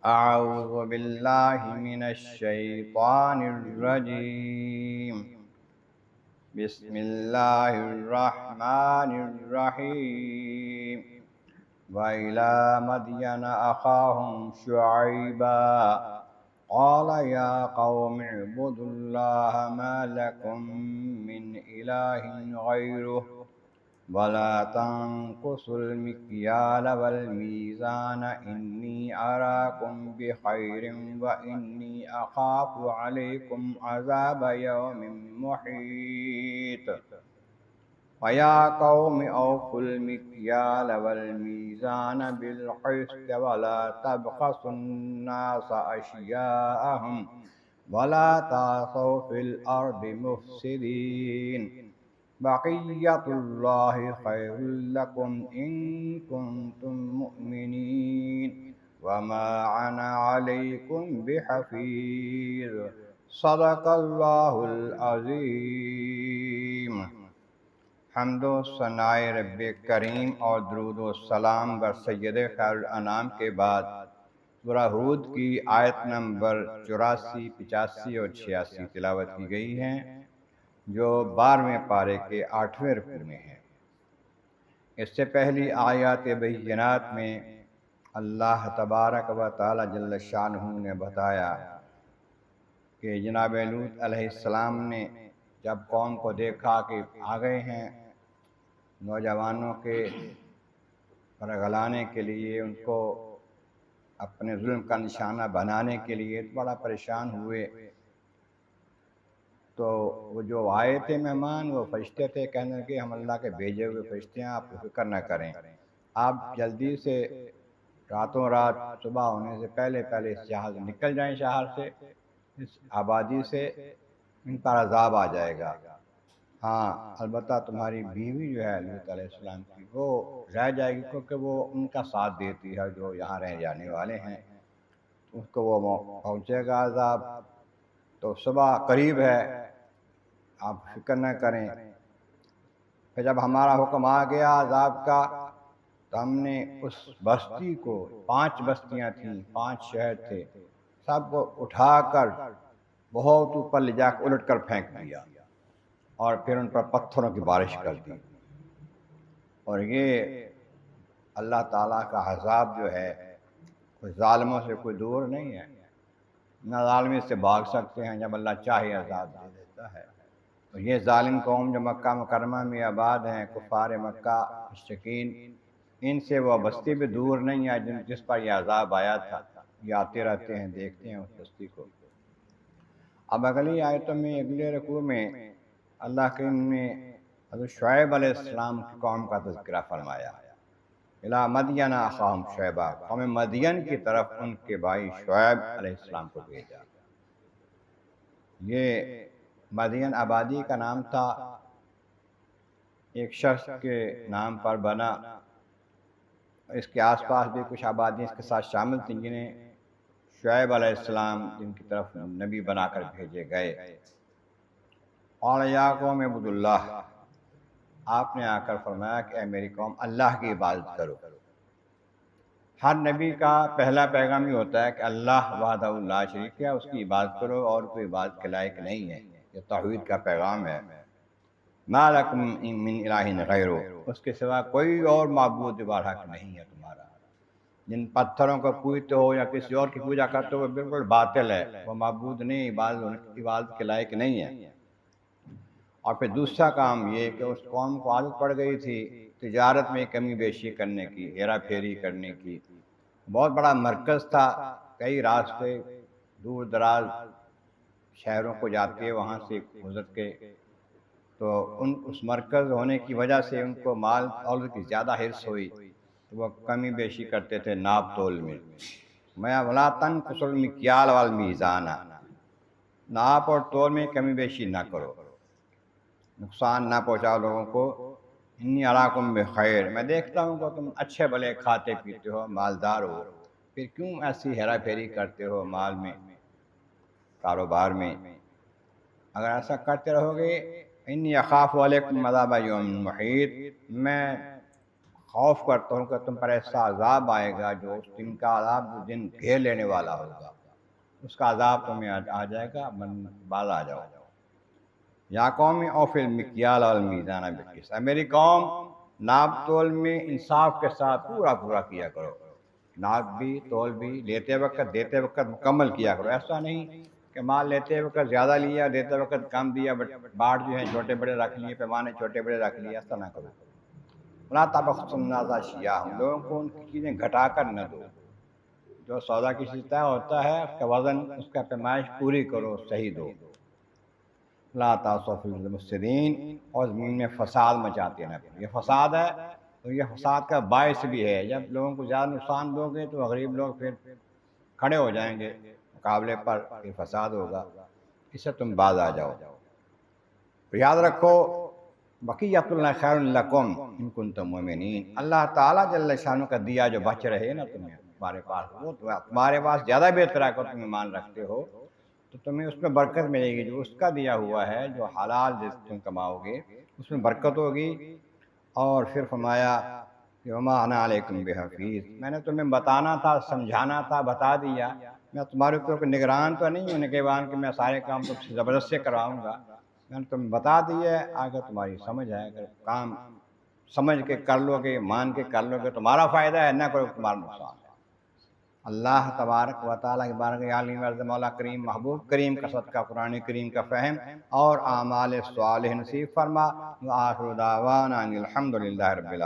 أعوذ بالله من الشيطان الرجيم. بسم الله الرحمن الرحيم. وإلى مدين أخاهم شعيبا قال يا قوم اعبدوا الله ما لكم من إله غيره ولا تنقصوا المكيال والميزان إني أراكم بخير وإني أخاف عليكم عذاب يوم محيط. ويا قوم أوفوا المكيال والميزان بالقسط ولا تبخسوا الناس أشياءهم ولا تعثوا في الأرض مفسدين. بقية الله خير لكم إن كنتم مؤمنين وما أنا عليكم بحفيظ. صدق اللہ العظیم. حمد و ثناء رب کریم اور درود و سلام بر سید خیر الانام کے بعد سورہ ہود کی آیت نمبر 84، 85 اور 86 تلاوت کی گئی ہیں، جو 12ویں پارے کے 8ویں رکوع میں ہے۔ اس سے پہلی آیات بینات میں اللہ تبارک و تعالی جل شانہ نے بتایا کہ جناب لوط علیہ السلام نے جب قوم کو دیکھا کہ آ گئے ہیں نوجوانوں کے پرغلانے کے لیے، ان کو اپنے ظلم کا نشانہ بنانے کے لیے، تو بڑا پریشان ہوئے۔ تو وہ جو آئے تھے مہمان، وہ فرشتے تھے، کہنے لگے ہم اللہ کے بھیجے ہوئے فرشتے ہیں، آپ فکر نہ کریں، آپ جلدی سے راتوں رات صبح ہونے سے پہلے اس جہاز نکل جائیں، شہر سے، اس آبادی سے، ان پر عذاب آ جائے گا۔ ہاں البتہ تمہاری بیوی جو ہے لوط علیہ السلام کی، وہ رہ جائے گی، کیونکہ وہ ان کا ساتھ دیتی ہے جو یہاں رہ جانے والے ہیں، اس کو وہ پہنچے گا عذاب۔ تو صبح قریب ہے، آپ فکر نہ کریں۔ پھر جب ہمارا حکم آ گیا عذاب کا، تو ہم نے اس بستی کو، 5 بستیاں تھیں، 5 شہر تھے، سب کو اٹھا کر بہت اوپر لے جا کر الٹ کر پھینک دیا، اور پھر ان پر پتھروں کی بارش کر دی۔ اور یہ اللہ تعالیٰ کا عذاب جو ہے کوئی ظالموں سے کوئی دور نہیں ہے، نہ ظالم سے بھاگ سکتے ہیں، جب اللہ چاہے عذاب دے دیتا ہے۔ تو یہ ظالم قوم جو مکہ مکرمہ میں آباد ہیں، کفار مکہ مشرکین، ان سے وہ بستی بھی دور نہیں ہے جس پر یہ عذاب آیا تھا۔ یہ آتے رہتے ہیں، دیکھتے ہیں اس بستی کو۔ اب اگلی آیتوں میں، اگلے رکوع میں اللہ کریم نے حضرت شعیب علیہ السلام کی قوم کا تذکرہ فرمایا۔ الی مدین اخاہم شعیبا، قوم مدین کی طرف ان کے بھائی شعیب علیہ السلام کو بھیجا۔ یہ مدین آبادی کا نام تھا، ایک شخص کے نام پر بنا۔ اس کے آس پاس بھی کچھ آبادیاں اس کے ساتھ شامل تھیں جنہیں شعیب علیہ السلام جن کی طرف نبی بنا کر بھیجے گئے۔ قال یا قوم اعبدوا اللہ، آپ نے آ کر فرمایا کہ اے میری قوم اللہ کی عبادت کرو۔ ہر نبی کا پہلا پیغام یہ ہوتا ہے کہ اللہ وحدہ لا شریک ہے، اس کی عبادت کرو، اور کوئی عبادت کے لائق نہیں ہے۔ یہ توحید کا پیغام ہے۔ ما لکم من الہ غیرہ، اس کے سوا کوئی اور معبود برحق نہیں ہے تمہارا۔ جن پتھروں کو پوجتے ہو یا کسی اور کی پوجا کرتے ہو وہ بالکل باطل ہے، وہ معبود نہیں، عبادت کے لائق نہیں ہے۔ اور پھر دوسرا کام یہ کہ اس قوم کو عادت پڑ گئی تھی تجارت میں کمی بیشی کرنے کی، ہیرا پھیری کرنے کی۔ بہت بڑا مرکز تھا، کئی راستے دور دراز شہروں کو جاتے، وہاں سے گزر کے، تو اس مرکز ہونے کی وجہ سے ان کو مال دولت کی زیادہ حرص ہوئی، تو وہ کمی بیشی کرتے تھے ناپ تول میں۔ میں ولا تنقصوا المکیال والمیزان، ناپ اور تول میں کمی بیشی نہ کرو، نقصان نہ پہنچاؤ لوگوں کو۔ انی اراکم بخیر، میں دیکھتا ہوں کہ تم اچھے بھلے کھاتے پیتے ہو، مالدار ہو، پھر کیوں ایسی ہیرا پھیری کرتے ہو مال میں، کاروبار میں؟ اگر ایسا کرتے رہو گے، انی اخاف علیکم عذاب یوم محیط، میں خوف کرتا ہوں کہ تم پر ایسا عذاب آئے گا جو اس دن کا عذاب جو دن گھیر لینے والا ہوگا، اس کا عذاب تمہیں آ جائے گا، باز آ جاؤ۔ یا قوم اوفی المکیال والمیزان بالقسط، میری قوم ناپ تول میں انصاف کے ساتھ پورا کیا کرو، ناپ بھی تول بھی لیتے وقت دیتے وقت مکمل کیا کرو۔ ایسا نہیں کہ مال لیتے وقت زیادہ لیا، دیتے وقت کم دیا، باٹ جو ہیں چھوٹے بڑے رکھ لیے، پیمانے چھوٹے بڑے رکھ لیے، ایسا نہ کرو۔ وَلَا تَبْخَسُوا النَّاسَ أَشْيَاءَهُمْ، لوگوں کو ان کی چیزیں گھٹا کر نہ دو۔ جو سودا کی چیز طے ہوتا ہے اس کا وزن، اس کا پیمائش پوری کرو، صحیح دو۔ لا تعصوا فی الارض مفسدین، اور زمین میں فساد مچاتے نہ پھرو۔ یہ فساد ہے تو یہ فساد کا باعث بھی ہے، جب لوگوں کو زیادہ نقصان دو گے تو غریب لوگ پھر کھڑے ہو جائیں گے مقابلے پر، پھر فساد ہوگا، اس سے تم باز آ جاؤ۔ تو یاد رکھو بقیۃ اللہ خیر لکم ان کنتم مؤمنین، اللہ تعالیٰ جل شانہ کا دیا جو بچ رہے نا تمہیں تمہارے پاس، وہ تمہارے پاس زیادہ بہتر ہے کہ تم ایمان رکھتے ہو تو تمہیں اس میں برکت ملے گی، جو اس کا دیا ہوا ہے، جو حلال رزق تم کماؤ گے اس میں برکت ہوگی۔ اور پھر فرمایا کہ وما انا علیکم بحفیظ، میں نے تمہیں بتانا تھا، سمجھانا تھا، بتا دیا، میں تمہارے اوپر کوئی نگران تو نہیں ہوں نگہبان کہ میں سارے کام تم سے زبردست سے کرواؤں گا، میں نے تمہیں بتا دیا ہے، آگے تمہاری سمجھ ہے، اگر کام سمجھ کے کر لو گے، مان کے کر لو گے تمہارا فائدہ ہے، نہ کرو تمہارا نقصان ہے۔ اللہ تبارک و تعالیٰ کی بارگاہ عالم عرض مولا کریم محبوب کریم کا صدقہ قرآن کریم کا فہم اور اعمال صالح نصیب فرما۔ وآخر دعوانا ان الحمد للہ رب العالمین۔